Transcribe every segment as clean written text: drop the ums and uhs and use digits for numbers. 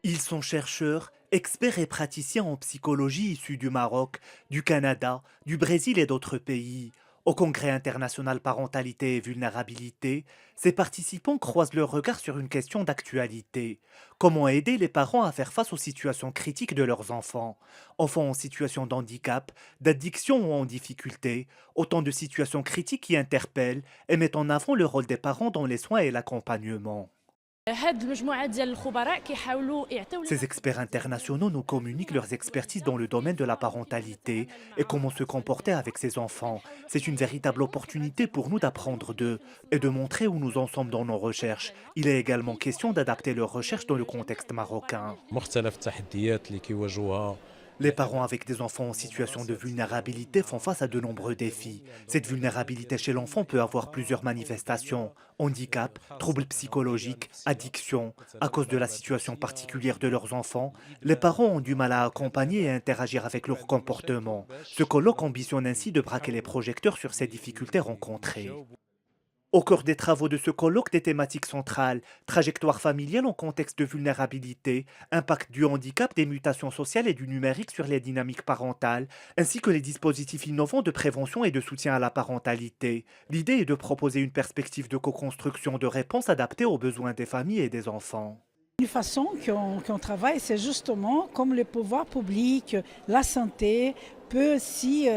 Ils sont chercheurs, experts et praticiens en psychologie issus du Maroc, du Canada, du Brésil et d'autres pays. Au Congrès international parentalité et vulnérabilité, ces participants croisent leur regard sur une question d'actualité. Comment aider les parents à faire face aux situations critiques de leurs enfants? Enfants en situation de handicap, d'addiction ou en difficulté, autant de situations critiques qui interpellent et mettent en avant le rôle des parents dans les soins et l'accompagnement. هاد المجموعة ديال الخبراء كيحاولوا يعطيو Ces لنا experts internationaux nous communiquent leurs expertises dans le domaine de la parentalité et comment se comporter avec ses enfants. C'est une véritable opportunité pour nous d'apprendre d'eux et de montrer où nous en sommes dans nos recherches. Il est également question d'adapter leurs recherches dans le contexte marocain. مختلف التحديات اللي كيواجهوها. Les parents avec des enfants en situation de vulnérabilité font face à de nombreux défis. Cette vulnérabilité chez l'enfant peut avoir plusieurs manifestations: handicap, troubles psychologiques, addiction. À cause de la situation particulière de leurs enfants, les parents ont du mal à accompagner et interagir avec leur comportement. Ce colloque ambitionne ainsi de braquer les projecteurs sur ces difficultés rencontrées. Au cœur des travaux de ce colloque, des thématiques centrales: trajectoire familiale en contexte de vulnérabilité, impact du handicap, des mutations sociales et du numérique sur les dynamiques parentales, ainsi que les dispositifs innovants de prévention et de soutien à la parentalité. L'idée est de proposer une perspective de co-construction de réponses adaptées aux besoins des familles et des enfants. Une façon qu'on travaille, c'est justement comme le pouvoir public, la santé peut aussi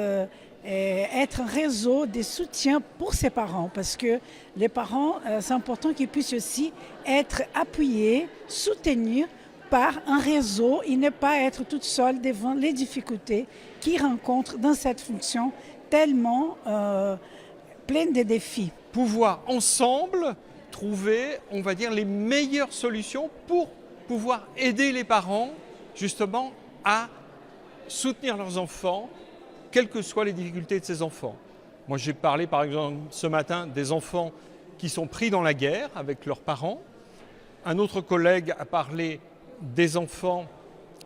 être un réseau de soutien pour ses parents, parce que les parents, c'est important qu'ils puissent aussi être appuyés, soutenus par un réseau et ne pas être toute seule devant les difficultés qu'ils rencontrent dans cette fonction tellement pleine de défis. Pouvoir ensemble trouver, on va dire, les meilleures solutions pour pouvoir aider les parents justement à soutenir leurs enfants, quelles que soient les difficultés de ces enfants. Moi, j'ai parlé par exemple ce matin des enfants qui sont pris dans la guerre avec leurs parents. Un autre collègue a parlé des enfants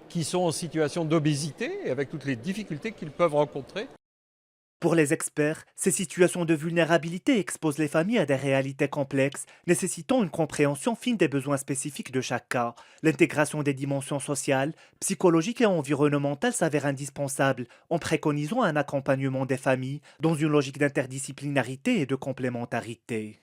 qui sont en situation d'obésité, avec toutes les difficultés qu'ils peuvent rencontrer. Pour les experts, ces situations de vulnérabilité exposent les familles à des réalités complexes, nécessitant une compréhension fine des besoins spécifiques de chaque cas. L'intégration des dimensions sociales, psychologiques et environnementales s'avère indispensable, en préconisant un accompagnement des familles dans une logique d'interdisciplinarité et de complémentarité.